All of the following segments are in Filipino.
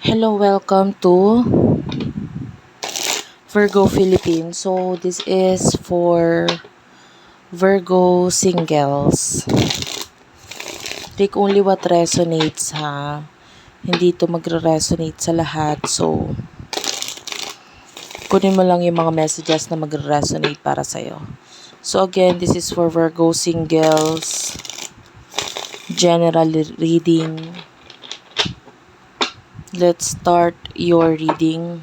Hello, welcome to Virgo Philippines. So, this is for Virgo singles. Take only what resonates, ha? Hindi ito magre-resonate sa lahat. So, kunin mo lang yung mga messages na magre-resonate para sa'yo. So, again, this is for Virgo singles. General reading. Let's start your reading.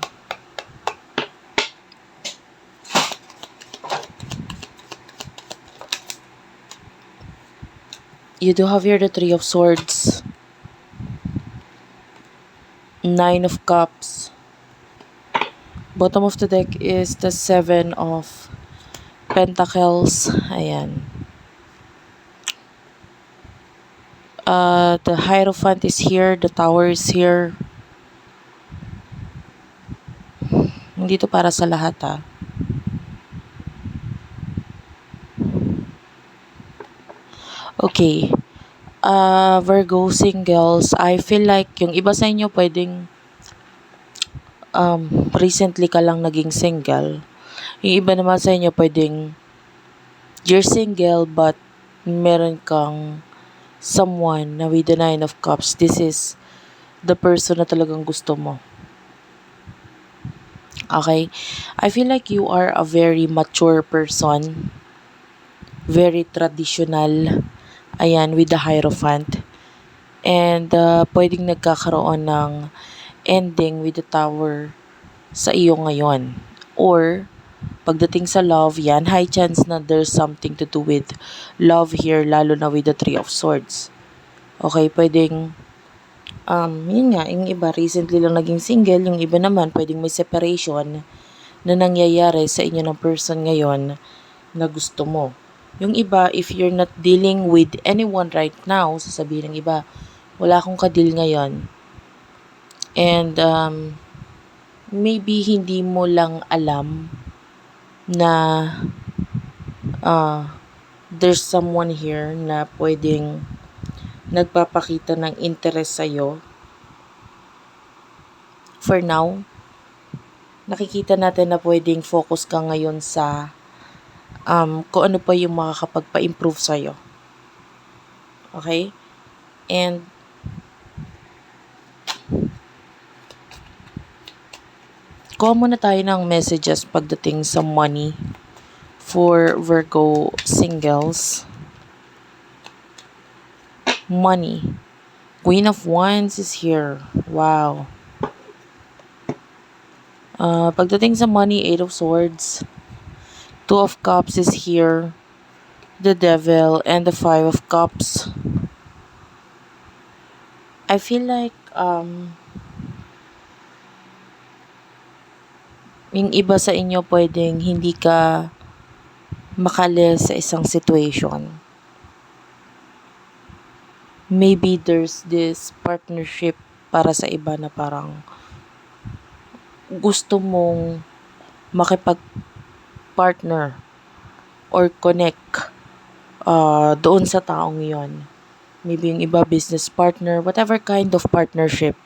You do have here the Three of Swords, Nine of Cups. Bottom of the deck is the Seven of Pentacles. Ayan. The Hierophant is here. The Tower is here. Hindi to para sa lahat, ha. Okay. Virgo singles, I feel like yung iba sa inyo pwedeng recently ka lang naging single. Yung iba naman sa inyo pwedeng you're single but meron kang someone na with the Nine of Cups. This is the person na talagang gusto mo. Okay? I feel like you are a very mature person. Very traditional. Ayan, with the Hierophant. And pwedeng nagkakaroon ng ending with the Tower sa iyo ngayon. Or, pagdating sa love, yan, high chance na there's something to do with love here, lalo na with the Three of Swords. Okay, pwedeng, yun nga, yung iba recently lang naging single, yung iba naman pwedeng may separation na nangyayari sa inyo ng person ngayon na gusto mo. Yung iba, if you're not dealing with anyone right now, sasabihin ng iba, wala akong ka-deal ngayon. And, maybe hindi mo lang alam na there's someone here na pwedeng nagpapakita ng interest sa'yo. For now, nakikita natin na pwedeng focus ka ngayon sa kung ano pa yung makakapagpa-improve sa'yo. Okay? And kuha muna tayo ng messages pagdating sa money for Virgo singles. Money. Queen of Wands is here. Wow. Pagdating sa money, Eight of Swords. Two of Cups is here. The Devil and the Five of Cups. I feel like yung iba sa inyo pwedeng hindi ka makalis sa isang situation. Maybe there's this partnership para sa iba na parang gusto mong makipag-partner or connect doon sa taong yon. Maybe yung iba business partner, whatever kind of partnership.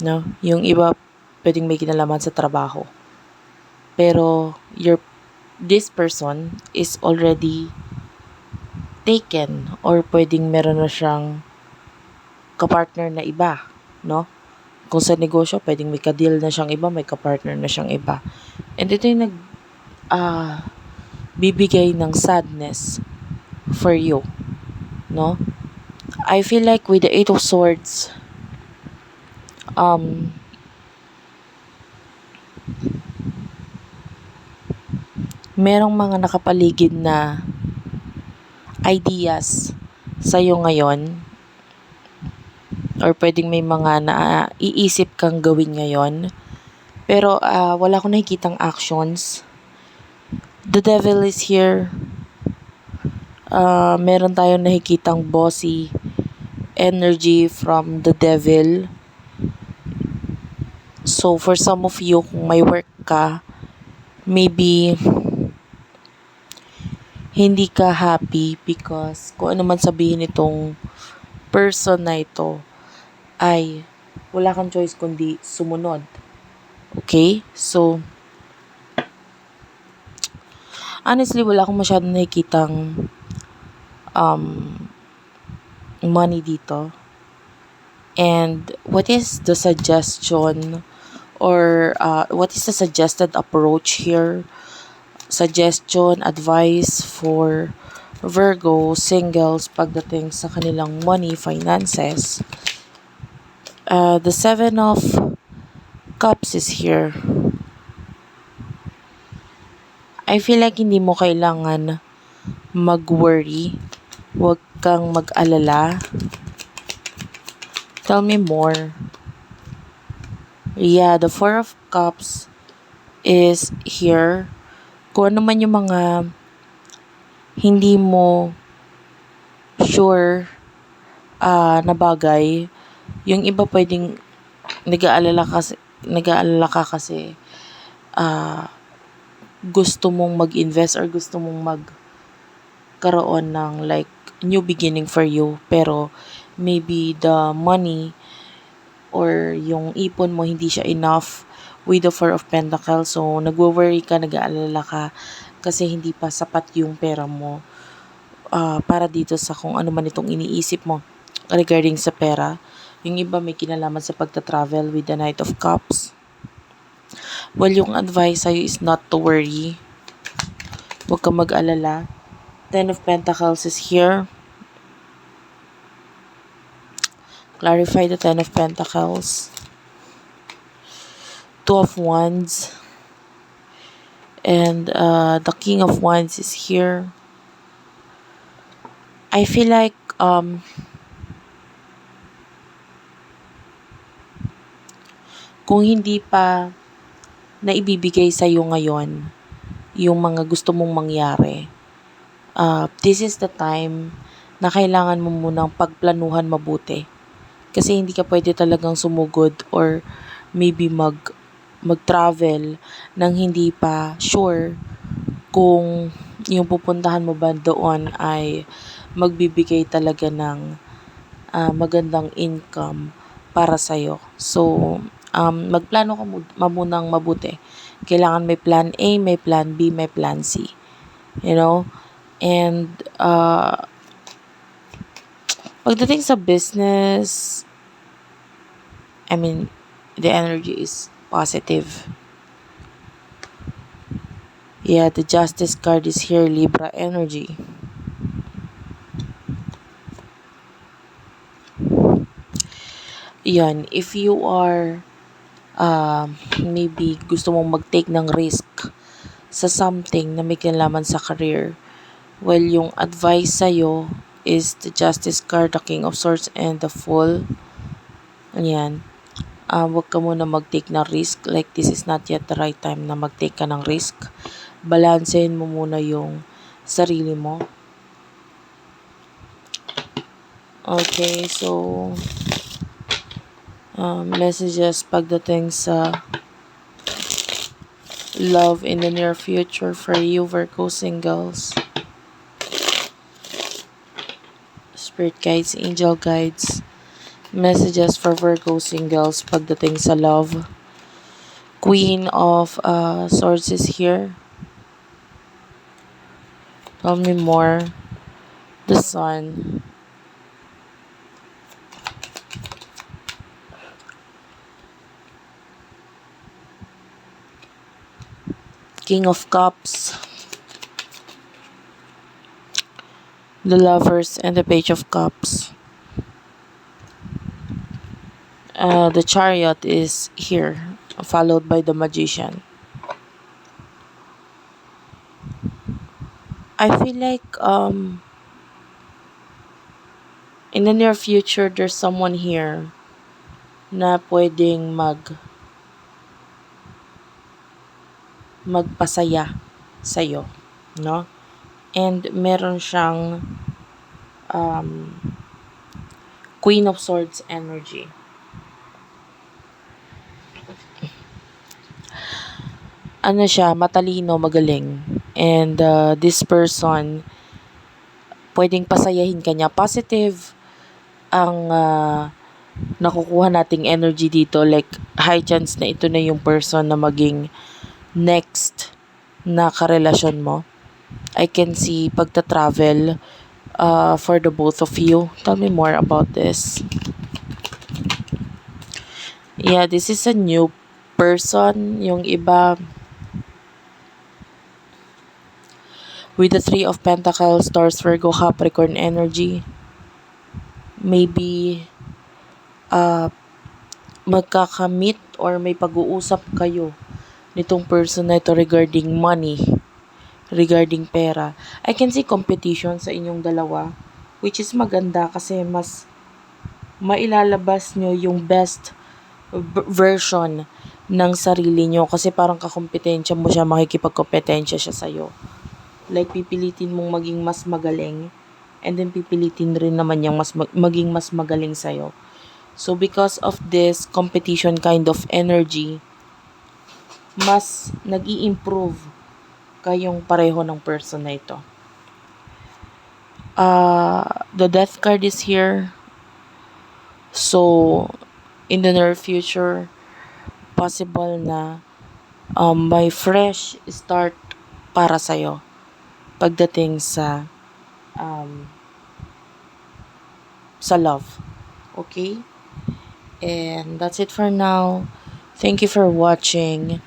No? Yung iba pwedeng may kinalaman sa trabaho. Pero this person is already taken or pwedeng meron na siyang kapartner na iba, no? Kung sa negosyo, pwedeng may ka-deal na siyang iba, may kapartner na siyang iba. And ito yung bibigay ng sadness for you, no? I feel like with the Eight of Swords, merong mga nakapaligid na ideas sa'yo ngayon or pwedeng may mga naiisip kang gawin ngayon pero wala akong nakikitang actions. The Devil is here. Meron tayong nakikitang bossy energy from the Devil. So for some of you, kung may work ka, maybe hindi ka happy because kung ano man sabihin itong person na ito ay wala kang choice kundi sumunod. Okay? So, honestly, wala akong masyadong nakikitang money dito. And what is the suggestion or what is the suggested approach here? Suggestion, advice for Virgo singles pagdating sa kanilang money, finances. The Seven of Cups is here. I feel like hindi mo kailangan mag-worry. Huwag kang mag-alala. Tell me more. Yeah, the Four of Cups is here. Kung ano man yung mga hindi mo sure na bagay, yung iba pwedeng nag-aalala ka kasi gusto mong mag-invest or gusto mong magkaroon ng like new beginning for you, pero maybe the money or yung ipon mo hindi siya enough with the Four of Pentacles. So, nagwo-worry ka, nag-aalala ka kasi hindi pa sapat yung pera mo para dito sa kung ano man itong iniisip mo regarding sa pera. Yung iba may kinalaman sa pagta-travel with the Knight of Cups. Well, yung advice sa'yo is not to worry. Huwag kang mag-alala. Ten of Pentacles is here. Clarify the Ten of Pentacles. Two of Wands. And the King of Wands is here. I feel like kung hindi pa naibibigay sa'yo ngayon yung mga gusto mong mangyari, this is the time na kailangan mo munang pagplanuhan mabuti. Kasi hindi ka pwede talagang sumugod or maybe mag-travel nang hindi pa sure kung yung pupuntahan mo ba doon ay magbibigay talaga ng magandang income para sa'yo. So, magplano ka munang mabuti. Kailangan may plan A, may plan B, may plan C. You know? And, pagdating sa business, I mean, the energy is positive. Yeah, the Justice card is here, Libra energy. Yan, if you are maybe gusto mong mag-take ng risk sa something na may kinalaman sa career, well, yung advice sa'yo is the Justice card, the King of Swords, and the Fool. Yan. Huwag ka muna mag-take ng risk. Like, this is not yet the right time na mag-take ka ng risk. Balansehin mo muna yung sarili mo. Okay, so messages pagdating sa love in the near future for you, Virgo singles. Spirit guides, angel guides. Messages for Virgo singles pagdating sa love. Queen of Swords is here. Tell me more. The Sun. King of Cups. The Lovers and the Page of Cups. The Chariot is here, followed by the Magician. I feel like in the near future there's someone here na pwedeng magpasaya sa'yo, no? And meron siyang Queen of Swords energy. Ano siya, matalino, magaling. And this person, pwedeng pasayahin ka niya. Positive ang nakukuha nating energy dito, like high chance na ito na yung person na maging next na karelasyon mo. I can see pagta-travel for the both of you. Tell me more about this. Yeah, this is a new person. Yung iba, with the Three of Pentacles, Taurus, Virgo, Capricorn energy, maybe magkakamit or may pag-uusap kayo nitong person na ito regarding money, regarding pera. I can see competition sa inyong dalawa, which is maganda kasi mas mailalabas nyo yung best version ng sarili nyo kasi parang kakompetensya mo siya, makikipagkompetensya siya sa'yo. Like, pipilitin mong maging mas magaling and then pipilitin rin naman niyang maging mas magaling sa'yo. So, because of this competition kind of energy, mas nag-i-improve kayong pareho ng person na ito. The Death card is here. So, in the near future, possible na may fresh start para sa'yo pagdating sa love. Okay? And that's it for now. Thank you for watching.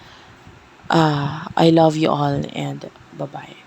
I love you all and bye-bye.